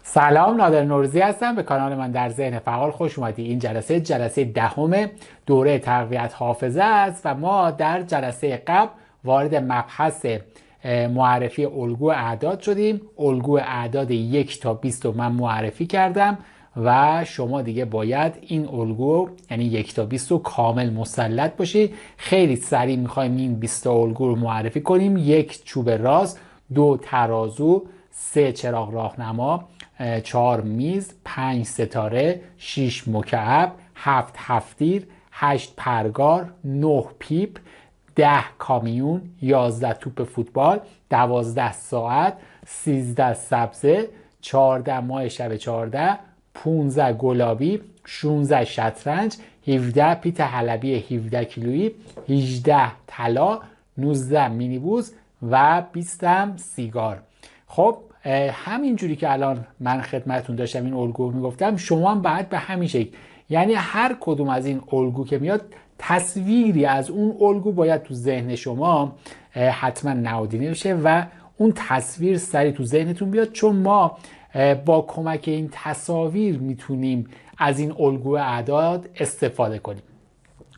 سلام، نادر نوروزی هستم. به کانال من در ذهن فعال خوش اومدی. این جلسه دهم دوره تقویت حافظه است و ما در جلسه قبل وارد مبحث معرفی الگو اعداد شدیم. الگو اعداد 1 تا 20 رو من معرفی کردم و شما دیگه باید این الگو یعنی 1 تا 20 رو کامل مسلط باشی. خیلی سریع میخوایم این 20 تا الگو رو معرفی کنیم. 1 چوب راست، 2 ترازو، 3 چراغ راهنما، 4 میز، 5 ستاره، 6 مکعب، 7 هفتیر، 8 پرگار، 9 پیپ، 10 کامیون، 11 توپ فوتبال، 12 ساعت، 13 سبزه، 14 ماه شب 14، 15 گلابی، 16 شطرنج، 17 پیت حلبی 17 کیلویی، 18 طلا، 19 مینیبوس و 20 هم سیگار. خب همینجوری که الان من خدمتون داشتم این الگو میگفتم، شما هم باید به همین شکل، یعنی هر کدوم از این الگو که میاد تصویری از اون الگو باید تو ذهن شما حتما نهادینه بشه و اون تصویر سریع تو ذهنتون بیاد، چون ما با کمک این تصاویر میتونیم از این الگو اعداد استفاده کنیم.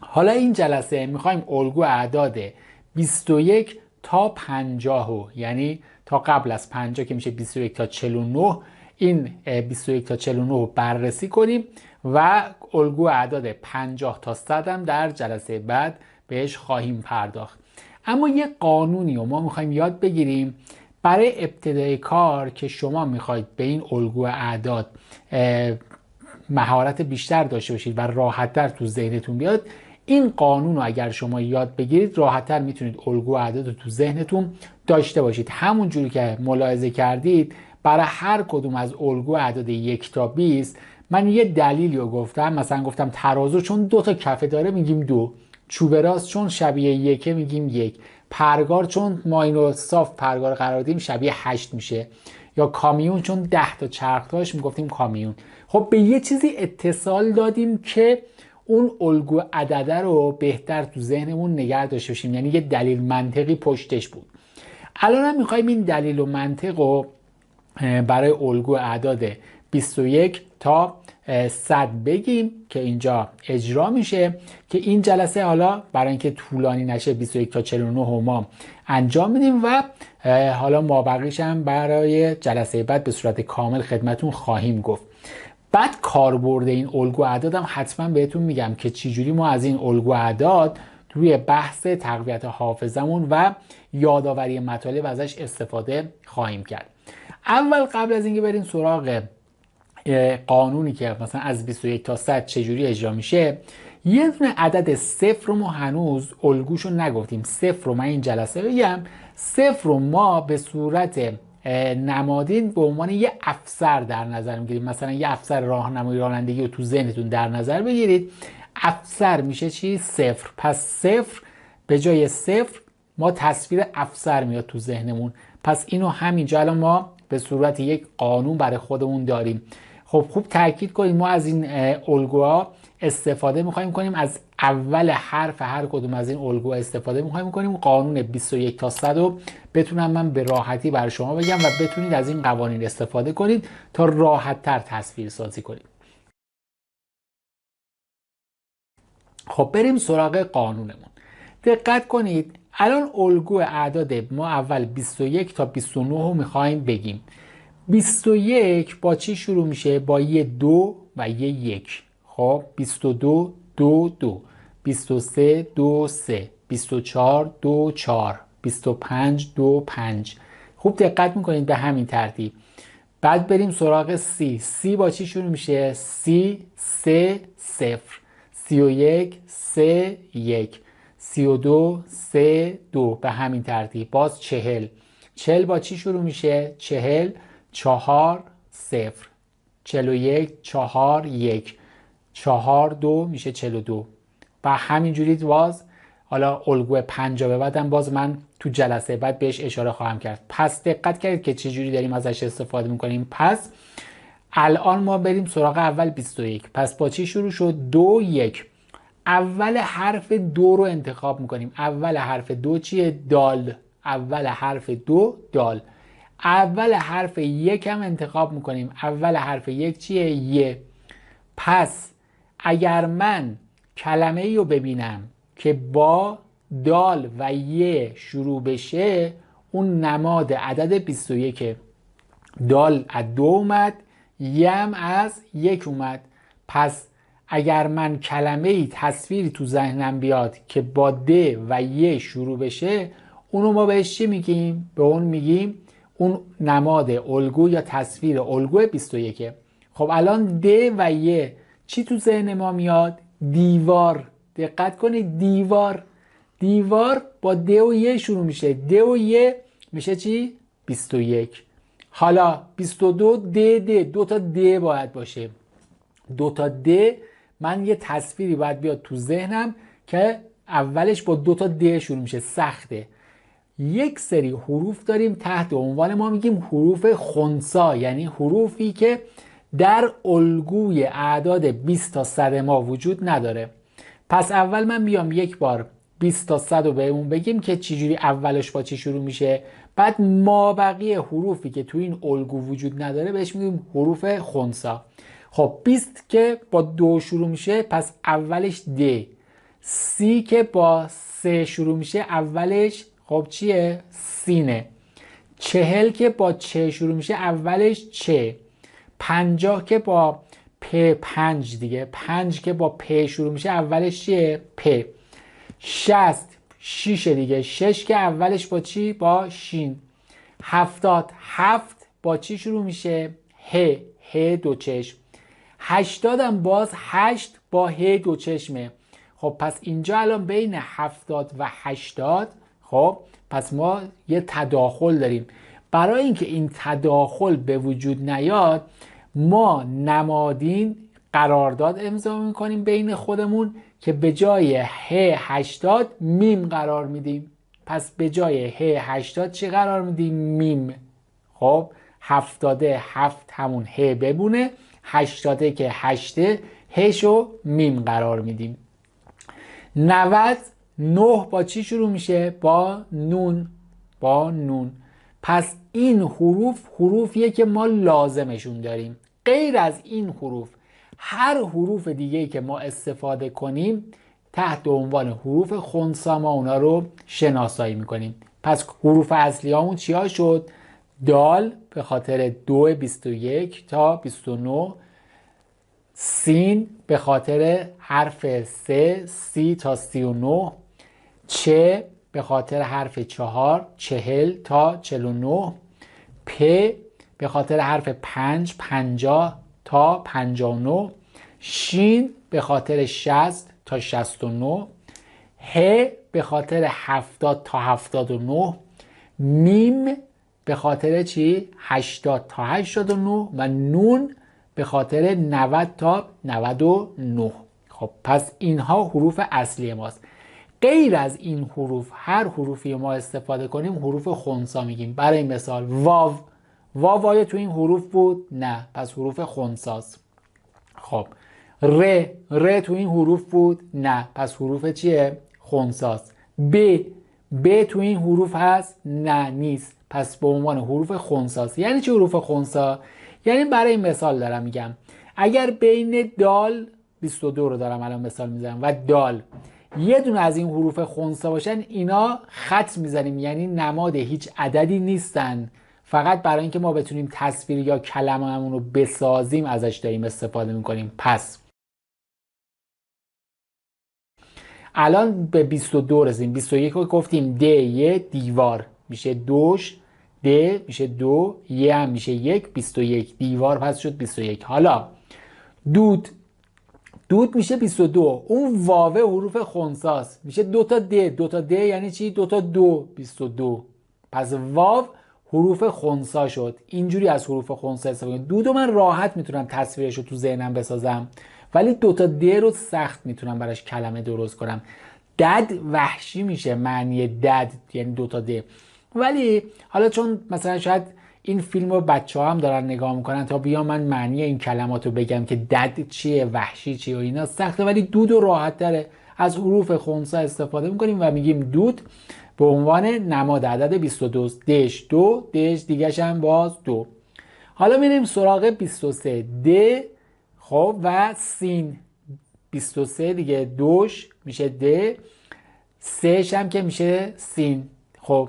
حالا این جلسه میخوایم الگو اعداد 21 تا 50 یعنی تا قبل از 50 که میشه 21 تا 49، این 21 تا 49 رو بررسی کنیم و الگو اعداد 50 تا 100 هم در جلسه بعد بهش خواهیم پرداخت. اما یه قانونی رو ما میخوایم یاد بگیریم برای ابتدای کار که شما میخواید به این الگو اعداد مهارت بیشتر داشته باشید و راحت‌تر تو ذهنتون بیاد. این قانون رو اگر شما یاد بگیرید راحت‌تر میتونید الگو اعداد رو تو ذهنتون داشته باشید. همون جوری که ملاحظه کردید برای هر کدوم از الگو اعداد 1 تا 20 من یه دلیلی رو گفتم. مثلا گفتم ترازو چون 2 تا کفه داره میگیم 2، چوب راست چون شبیه 1 میگیم 1، پرگار چون ما اینو صاف پرگار قرار دادیم شبیه 8 میشه، یا کامیون چون 10 تا چرخ داشت میگفتیم کامیون. خب به یه چیزی اتصال دادیم که اون الگو عدده رو بهتر تو ذهنمون نگه داشته باشیم، یعنی یه دلیل منطقی پشتش بود. الان هم میخوایم این دلیل و منطق رو برای الگو اعداد 21 تا 100 بگیم که اینجا اجرا میشه، که این جلسه حالا برای اینکه طولانی نشه 21 تا 49 ما انجام میدیم و حالا مابقیش هم برای جلسه بعد به صورت کامل خدمتون خواهیم گفت. بعد کاربرد این الگو اعداد هم حتما بهتون میگم که چجوری ما از این الگو اعداد توی بحث تقویت حافظمون و یادآوری مطالب ازش استفاده خواهیم کرد. اول قبل از اینکه بریم سراغ قانونی که مثلا از 21 تا 100 چجوری اجرا میشه، یه دونه عدد 0 رو ما هنوز الگوشو نگفتیم. 0 رو من این جلسه بگم. 0 رو ما به صورت نمادین به عنوان یه افسر در نظر میگیریم. مثلا یه افسر راهنمایی رانندگی رو تو ذهنتون در نظر بگیرید. افسر میشه چی؟ 0. پس 0 به جای 0 ما تصویر افسر میاد تو ذهنمون. پس اینو همینجا الان ما به صورت یک قانون برای خودمون داریم. خب خوب تاکید کنید ما از این الگوها استفاده میخوایم کنیم، از اول حرف هر کدوم از این الگوها استفاده میخوایم کنیم. قانون 21 تا 100 رو بتونم من به راحتی برای شما بگم و بتونید از این قوانین استفاده کنید تا راحت تر تصویر سازی کنید. خب بریم سراغ قانونمون. دقت کنید الان الگو اعداد ما اول 21 تا 29 رو میخوایم بگیم. 21 با چی شروع میشه؟ با یه 2 و یه 1. خب 22 2 2، 23 2 3، 24 2 4، 25 2 5. خوب دقت میکنید به همین ترتیب. بعد بریم سراغ سی. سی با چی شروع میشه؟ سی 3 0، 31 3 1، 32 3 2 به همین ترتیب. باز 40. 40 با چی شروع میشه؟ 40 4 0، 41 4 1، 4 2 میشه 42 و همینجوری. باز حالا الگو 50 به بعدم باز من تو جلسه بعد بهش اشاره خواهم کرد. پس دقت کردید که چجوری داریم ازش استفاده میکنیم. پس الان ما بریم سراغ اول 21. پس با چی شروع شد؟ 2 1. اول حرف 2 رو انتخاب میکنیم. اول حرف 2 چیه؟ دال. اول حرف 2 دال. اول حرف یک هم انتخاب میکنیم. اول حرف یک چیه؟ ی. پس اگر من کلمه ای رو ببینم که با دال و ی شروع بشه، اون نماد عدد 21. دال از 2 اومد، ی هم از 1 اومد. پس اگر من کلمه ای تصویری تو ذهنم بیاد که با د و ی شروع بشه، اونو ما بهش چی میگیم؟ به اون میگیم اون نماد الگو یا تصویر الگو 21. خب الان د و ی چی تو ذهن ما میاد؟ دیوار. دقت کنید، دیوار. دیوار با د و ی شروع میشه، د و ی میشه چی؟ 21. حالا 22 د، دو تا د باید باشه. 2 تا د، من یه تصویری باید بیاد تو ذهنم که اولش با 2 تا د شروع میشه. سخته. یک سری حروف داریم تحت عنوان ما میگیم حروف خنثی، یعنی حروفی که در الگوی اعداد 20 تا 100 ما وجود نداره. پس اول من بیام یک بار 20 تا 100 رو بهمون بگیم که چجوری اولش با چی شروع میشه، بعد مابقی حروفی که تو این الگو وجود نداره بهش میگیم حروف خنثی. خب 20 که با 2 شروع میشه، پس اولش د. 30 که با 3 شروع میشه، اولش خب چیه؟ سینه. 40 که با چ شروع میشه، اولش چه. 50 که با پ، 5 دیگه. 5 که با پ شروع میشه، اولش چیه؟ پ. 60 6 دیگه. 6 که اولش با چی؟ با شین. 70 7 با چی شروع میشه؟ ه. ه دو چشم. 80 هم باز 8 با ه دو چشمه. خب پس اینجا الان بین 70 و 80 خب پس ما یه تداخل داریم. برای اینکه این تداخل به وجود نیاد، ما نمادین قرارداد امضا میکنیم بین خودمون که به جای ه 80 میم قرار میدیم. پس به جای ه 80 چی قرار میدیم؟ میم. خب 77 همون ه بمونه، 80 که 8 هشو میم قرار میدیم. 90 9 با چی شروع میشه؟ با نون. با نون. پس این حروفیه که ما لازمشون داریم. غیر از این حروف، هر حروف دیگه که ما استفاده کنیم تحت عنوان حروف خنثی ما اونا رو شناسایی میکنیم. پس حروف اصلی هامون چیا شد؟ دال به خاطر 2 21 تا 29، سین به خاطر حرف 3 30 تا 39، چه به خاطر حرف 4 40 تا 49، پ به خاطر حرف 5 50 تا 59، شین به خاطر 60 تا 69، ه به خاطر 70 تا 79، میم به خاطر چی؟ 80 تا 89 و نون به خاطر 90 تا 99. خب پس اینها حروف اصلی ماست. غیر از این حروف، هر حروفی ما استفاده کنیم حروف خنثی میگیم. برای مثال واو. واو آیا تو این حروف بود؟ نه، پس حروف خنثی است. خب ر تو این حروف بود؟ نه، پس حروف چیه؟ خنثی است. ب تو این حروف هست؟ نه نیست، پس به عنوان حروف خنثی است. یعنی چه حروف خنثی؟ یعنی برای مثال دارم میگم اگر بین دال 22 رو دارم الان مثال میزنم و دال یه دونه از این حروف خنثی باشن، اینا خط میزنیم، یعنی نماد هیچ عددی نیستن، فقط برای اینکه ما بتونیم تصویر یا کلمه‌مون رو بسازیم ازش داریم استفاده میکنیم. پس الان به 22 رسیم. 21 رو گفتیم د ی دیوار میشه دوش، د میشه 2، ی هم میشه 1، 21 دیوار پس شد 21. حالا دود میشه 22. اون واو حروف خنثی است، میشه 2 تا د. 2 تا د یعنی چی؟ 2 تا 2 22. پس واو حروف خنثی شد. اینجوری از حروف خنثی استفاده کنید. دودو من راحت میتونم تصویرش رو تو ذهنم بسازم، ولی 2 تا د رو سخت میتونم براش کلمه درست کنم. دد وحشی میشه، معنی دد یعنی 2 تا د. ولی حالا چون مثلا شاید این فیلم رو بچه ها هم دارن نگاه میکنن، تا بیا من معنی این کلمات رو بگم که دد چیه، وحشی چیه و اینا سخته، ولی دود و راحت تره. از حروف خنثی استفاده میکنیم و میگیم دود به عنوان نماد عدد 22. دش 2، دش دیگه هم باز 2. حالا میریم سراغ 23. د خب و سین. 23 دیگه دوش میشه د، سهش هم که میشه سین. خب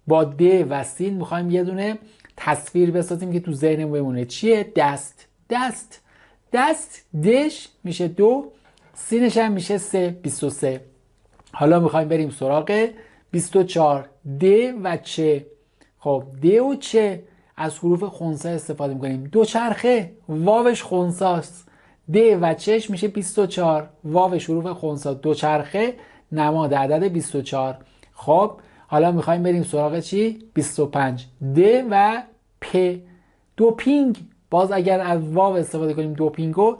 با د و سین میخوایم یه دونه تصویر بسازیم که تو ذهنمون بمونه. چیه؟ دست. دست دست دش میشه 2، سینش هم میشه 3. 23. حالا میخوایم بریم سراغ 24. د و چه. خب د و چه از حروف خنثی استفاده میکنیم. دوچرخه واوش خنثاست. د و چش میشه 24، واوش حروف خنثی، دوچرخه نماد عدد 24. خب حالا میخوایم بریم سراغ چی؟ 25. د و پ. دوپینگ، باز اگر از واو استفاده کنیم دوپینگو،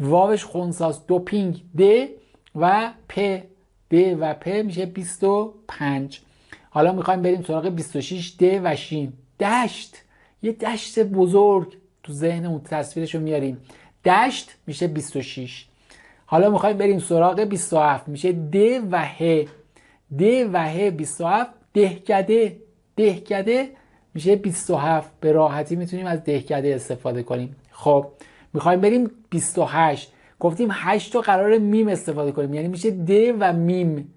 واوش خنثاست. دوپینگ د و پ. د و پ میشه 25. حالا میخوایم بریم سراغ 26. د و شین. دشت، یه دشت بزرگ تو ذهنمون تصویرش رو میاریم. دشت میشه 26. حالا میخوایم بریم سراغ 27. میشه د و ه. د و ه 27. دهکده. دهکده میشه 27. به راحتی میتونیم از دهکده استفاده کنیم. خب میخوایم بریم 28. گفتیم 8 تا قرار میم استفاده کنیم، یعنی میشه د و میم.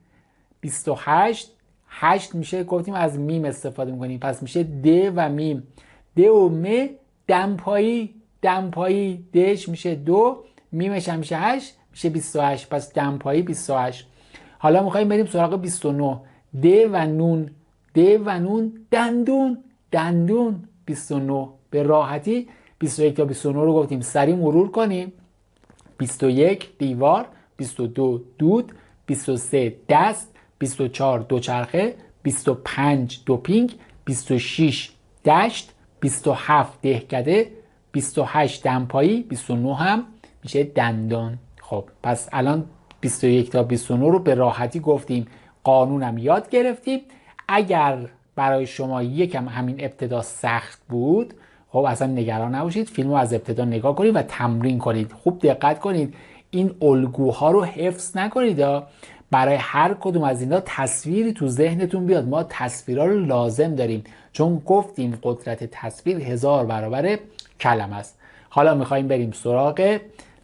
28 8 میشه، گفتیم از میم استفاده میکنیم، پس میشه د و میم. د و م دمپایی. دمپایی دش میشه 2، میمش هم میشه 8، میشه 28. پس دمپایی 28. حالا میخوایم بریم سراغ 29. د و نون. د و نون دندون. دندون 29. به راحتی 21 تا 29 رو گفتیم، سریع مرور کنیم. 21 دیوار، 22 دود، 23 دست، 24 دوچرخه، 25 دوپینگ، 26 دشت، 27 دهکده، 28 دمپایی، 29 هم میشه دندان. خب پس الان 21 تا 29 رو به راحتی گفتیم، قانونم یاد گرفتیم. اگر برای شما یکم همین ابتدا سخت بود، خب اصلا نگران نباشید، فیلم رو از ابتدا نگاه کنید و تمرین کنید. خوب دقت کنید، این الگوها رو حفظ نکنید، برای هر کدوم از اینا تصویری تو ذهنتون بیاد. ما تصویرها رو لازم داریم، چون گفتیم قدرت تصویر 1000 برابر کلمه است. حالا میخوایم بریم سراغ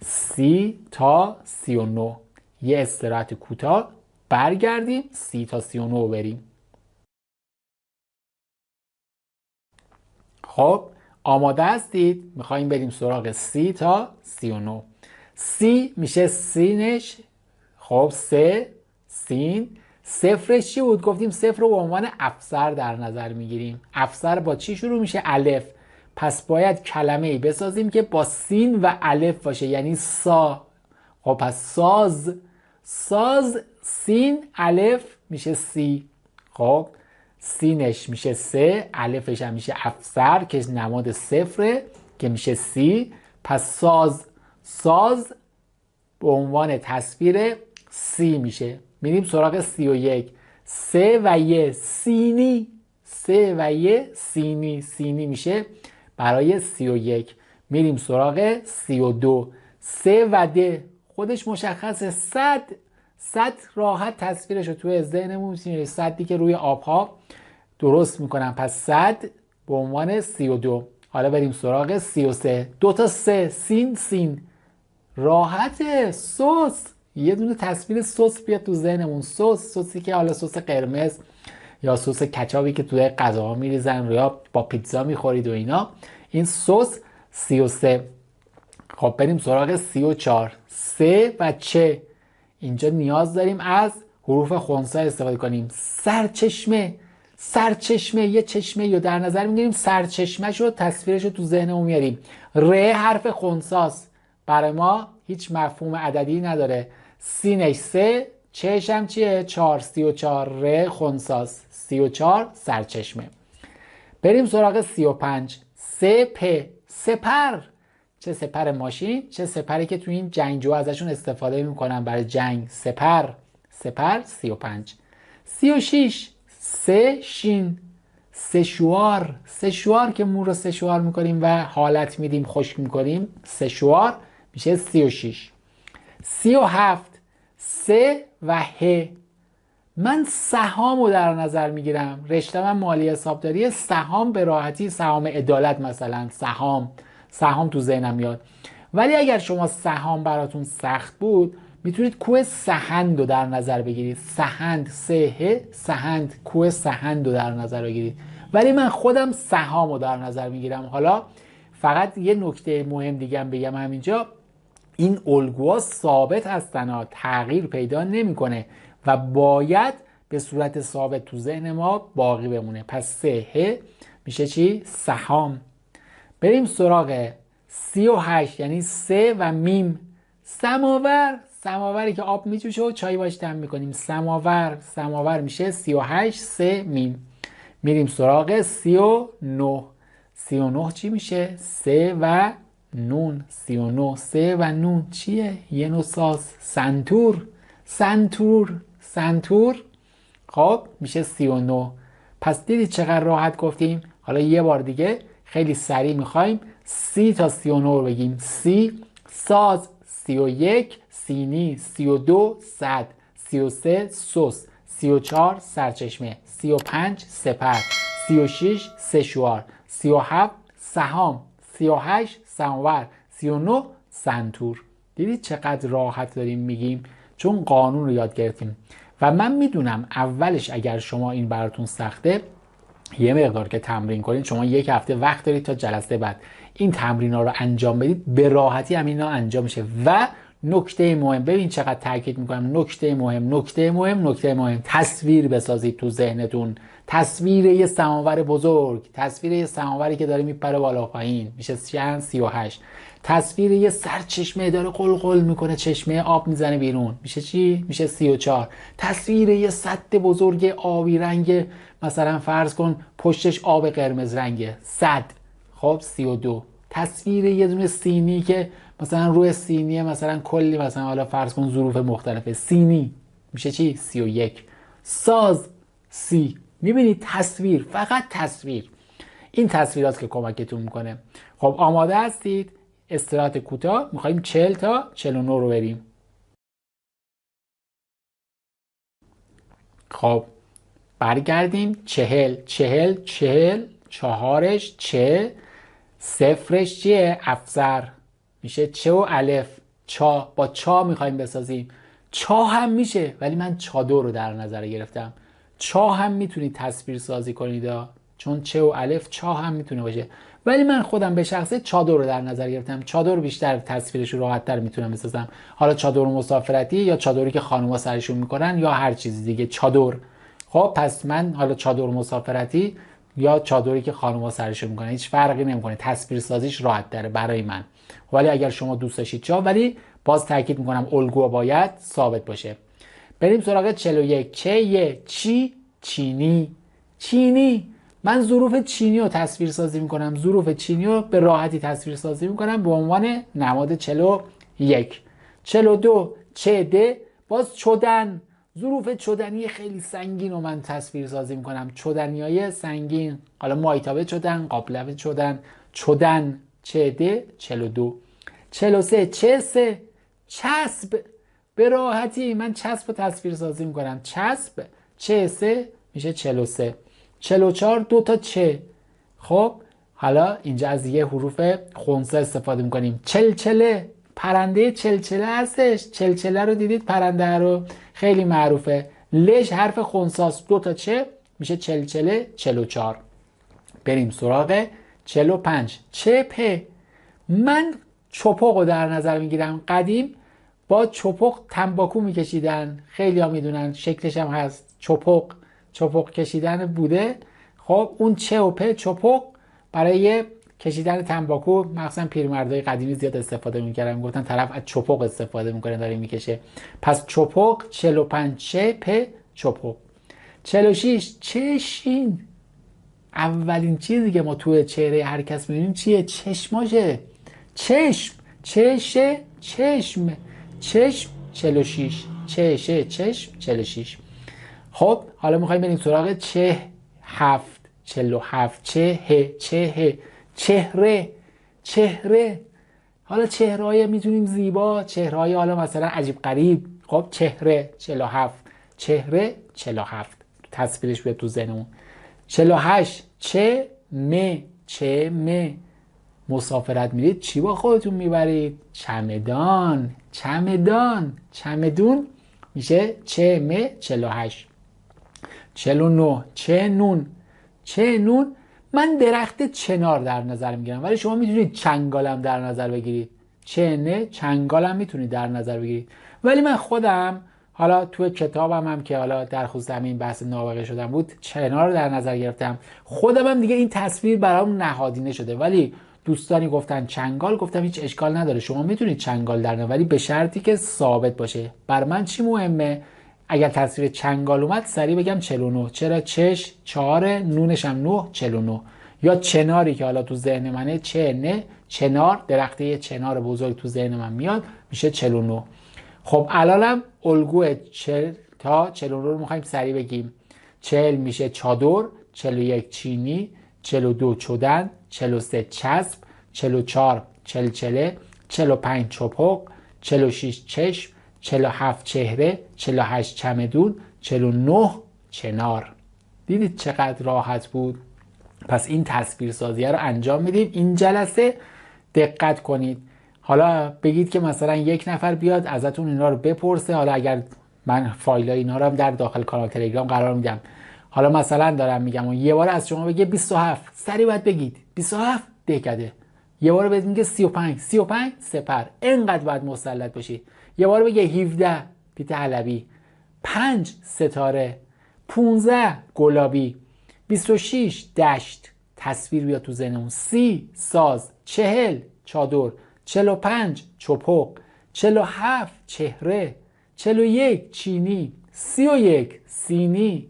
30 تا 39. یه استراحت کوتاه، برگردیم 30 تا 39 رو بریم. خب آماده هستید؟ میخوایم بریم سراغ 30 تا 39. 30 میشه سینش. خب 3 سین. صفرش چی بود؟ گفتیم صفر رو به عنوان افسر در نظر میگیریم. افسر با چی شروع میشه؟ الف. پس باید کلمه ای بسازیم که با سین و الف باشه، یعنی سا. خب پس ساز. ساز سین الف میشه سی. خب سینش میشه 3، الفش هم میشه افسر که نماد صفره که میشه سی. پس ساز. ساز به عنوان تصویر سی میشه. میریم سراغ 31. 3 و ی سینی. 3 و ی سینی. سینی میشه برای 31. میریم سراغ 32. 3 و د خودش مشخصه، صد. صد راحت تصویرش رو توی ذهنمون می‌بینیم، صدی که روی آبها درست میکنم. پس صد به عنوان 32. حالا بریم سراغ 33. 2 تا 3 سین سین. راحته. سس. یه دونه تصویر سس بیاد تو ذهنمون. سسی که حالا سس قرمز یا سس کچاپی که توی غذاها میریزن یا با پیتزا میخورید و اینا، این سس. 33. خب بریم سراغ 34. 3 و چه. اینجا نیاز داریم از حروف خنثی استفاده کنیم. سرچشمه. سرچشمه، یه چشمه رو در نظر میگیریم، سرچشمه‌ش رو تصویرش رو تو ذهنمون میاریم. ر حرف خنثاست، برای ما هیچ مفهوم عددی نداره. سینش 3، چش هم چیه؟ 4. 34 ر خنثاست. 34 سرچشمه. بریم سراغ 35. 3 پ سپر. چه سپر ماشین، چه سپری که تو این جنگجو ازشون استفاده میکنن برای جنگ. سپر. سپر 35. 36. 3 شین. سشوار. سشوار که مو رو سشوار میکنیم و حالت میدیم، خشک میکنیم. سشوار میشه 36. 37. 3 و ه من سهام رو در نظر میگیرم. رشته من مالی حسابداری، سهام به راحتی سهام عدالت مثلا، سهام تو ذهنم میاد. ولی اگر شما سهام براتون سخت بود میتونید کوه سهند رو در نظر بگیرید. سهند کوه سهند رو در نظر بگیرید. ولی من خودم سهام رو در نظر میگیرم. حالا فقط یه نکته مهم دیگه هم بگم همینجا، این الگوها ثابت هستن، تغییر پیدا نمیکنه و باید به صورت ثابت تو ذهن ما باقی بمونه. پس سه میشه چی؟ سهام. بریم سراغ 38 یعنی سه و میم. سماوری که آب میجوشه و چای باش دم میکنیم. سماور میشه 38 سه میم. میریم سراغ 39. 39 چی میشه؟ سه و نون. 39 سه و نون چیه؟ یه نوع ساز. سنتور. خب میشه 39. پس دیدید چقدر راحت گفتیم؟ حالا یه بار دیگه خیلی سریع میخوایم 30 تا 39 رو بگیم. 30 ساز، 31 سینی، 32 صد، 33 سس، 34 سرچشمه، 35 سپر، 36 سشوار، 37 سهام، 38 سماور، 39 سنتور. دیدید چقدر راحت داریم میگیم؟ چون قانون رو یاد گرفتیم. و من میدونم اولش اگر شما این براتون سخته، یه مقدار که تمرین کنید، شما یک هفته وقت دارید تا جلسه بعد این تمرین‌ها رو انجام بدید، به راحتی همینا انجام میشه. و نکته مهم، ببین چقدر تاکید میکنم، نکته مهم، تصویر بسازید تو ذهنتون. تصویر یه سماور بزرگ، تصویر یه سماوری که داره میپره بالا پایین، میشه چند؟ 38. تصویر یه سرچشمه داره قلقل میکنه، چشمه آب میزنه بیرون، میشه چی؟ میشه 34. تصویر یه سد بزرگ آبی رنگ، مثلا فرض کن پشتش آب قرمز رنگه، سد. خب 32. تصویر یه دونه سینی که مثلا روی سینی مثلا کلی مثلا حالا فرض کن ظروف مختلفه، سینی، میشه چی؟ 31. ساز 30. میبینید تصویر، فقط تصویر. این تصویرات که کمکتون میکنه. خب آماده هستید؟ استراحت کوتاه، میخوایم 40 تا 49 رو بریم. خب برگردیم. 40 چهارش چه، صفرش چیه؟ افزر، میشه چه و الف. چا، با چا میخوایم بسازیم. چا هم میشه، ولی من چادر رو در نظر گرفتم. چا هم میتونید تصویر سازی کنید، چون چه و الف چا هم میتونه باشه، ولی من خودم به شخصه چادر رو در نظر گرفتم. چادر بیشتر تصویرش رو راحت تر میتونم بسازم. حالا چادر مسافرتی یا چادری که خانوما سرشون میکنن یا هر چیز دیگه، چادر. خب پس من حالا چادر مسافرتی یا چادری که خانوما سرشون میکنن هیچ فرقی نمیکنه، تصویر سازیش راحت تره برای من. ولی اگر شما دوست داشتید چا، ولی باز تاکید میکنم الگو باید ثابت باشه. بریم سراغ 41. چی؟ چینی. من ظروف چینی رو تصویر سازی میکنم. ظروف چینی رو به راحتی تصویر سازی میکنم به عنوان نماد 41. 42 چده، باز چدن. ظروف چدنی خیلی سنگین رو من تصویر سازی میکنم. چدنیای سنگین، حالا مایتابه چدن، قابلمه چدن چده. 42. 43 چسب. به راحتی من چسب رو تصویر سازی میکنم. چسب سه میشه 43. 44 دو تا چه. خب حالا اینجا از یه حروف خنثی استفاده میکنیم. چلچله، پرنده چلچله هستش. چلچله رو دیدید؟ پرنده رو خیلی معروفه. لش حرف خنثاست، دو تا چه میشه چلچله. 44. بریم سراغ 45. چپه. من چپق رو در نظر میگیرم. قدیم با چپق تنباکو میکشیدن، خیلی ها میدونن، شکلش هم هست چپق کشیدن بوده. خب اون چه و په، چپق، برای کشیدن تنباکو مخصوصا پیرمردای قدیمی زیاد استفاده میکردن، گفتن طرف از چپق استفاده میکنه داره میکشه. پس چپق. 45 چه په چپق. 46 چشین. اولین چیزی که ما توی چهره هر کس میبینیم چیه؟ چشماشه. چشم 46. چشم 46. خب حالا میخوایم بریم سراغ 47. چهره. حالا چهرهای میتونیم زیبا، چهرهای حالا مثلا عجیب غریب. خب چهره 47. چهره 47 تصویرش بیاد تو ذهنمون. 48 چه مه چه مه مسافرت میرید چی با خودتون میبرید؟ چمدان. چمدون میشه چه مه 48. 49 چه نون من درخت چنار در نظر میگیرم، ولی شما میتونید چنگالم در نظر بگیرید. چنگالم میتونید در نظر بگیرید، ولی من خودم حالا تو کتابم هم که حالا در خصوص همین بحث نابغه شدم بود چنار رو در نظر گرفتم. خودم هم دیگه این تصویر برام نهادینه شده، ولی دوستانی گفتن چنگال، گفتم هیچ اشکال نداره شما میتونید چنگال در نظر، ولی به شرطی که ثابت باشه. بر من چی مهمه؟ اگر تصویر چنگال اومد سریع بگم 49. چرا؟ چش 4 نونش هم 9 49. یا چناری که حالا تو ذهن منه چنار، درخته چنار بزرگ تو ذهن من میاد میشه 49. خب الانم الگوی 40 تا 49 رو میخوایم سریع بگیم. 40 میشه چادر، 41 چینی، 42 چدن، 43 چسب، 44 چلچله، 45 چپق، 46 چشم، 47 چهره، 48 چمدون، 49 چنار. دیدید چقدر راحت بود؟ پس این تصویر سازیه رو انجام میدیم. این جلسه دقت کنید. حالا بگید که مثلا یک نفر بیاد ازتون اینا رو بپرسه، حالا اگر من فایلای اینا رو هم در داخل کانال تلگرام قرار میدم، حالا مثلا دارم میگم و یه بار از شما بگه 27، سریع باید بگید 27 دهکده. یه بار بهت میگه 35 سپر، اینقدر باید مسلط باشی. یه بار بگه 17 پیت حلبی، 5 ستاره، 15 گلابی، 26 دشت، تصویر بیاد تو ذهنمون. 30 ساز، 40 چادر، 45 چپق، 47 چهره، 41 چینی، 31 سینی،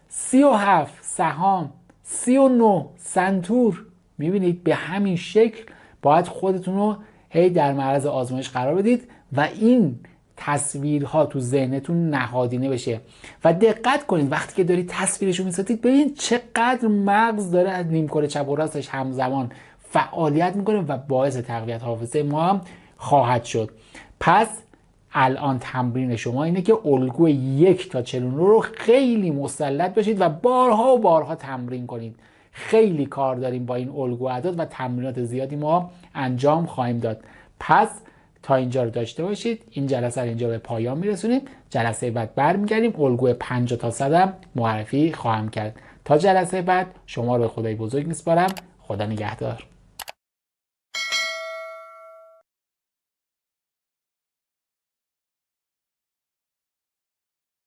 37 سهام، 39 سنتور. میبینید به همین شکل باید خودتون رو هی در معرض آزمایش قرار بدید و این تصویرها تو ذهنتون نهادینه بشه. و دقت کنید وقتی که دارید تصویرشو میسازید ببینید چقدر مغز داره از نیمکره چپ و راستش همزمان فعالیت میکنه و باعث تقویت حافظه ما هم خواهد شد. پس الان تمرین شما اینه که الگوی 1 تا 49 رو خیلی مسلط باشید و بارها و بارها تمرین کنید. خیلی کار داریم با این الگو اعداد و تمرینات زیادی ما انجام خواهیم داد. پس تا اینجا رو داشته باشید. این جلسه رو اینجا به پایان میرسونیم. جلسه بعد برمیگردیم الگوی 50 تا 100 هم معرفی خواهم کرد. تا جلسه بعد شما رو به خدای بزرگ میسپارم. خدا نگهدار.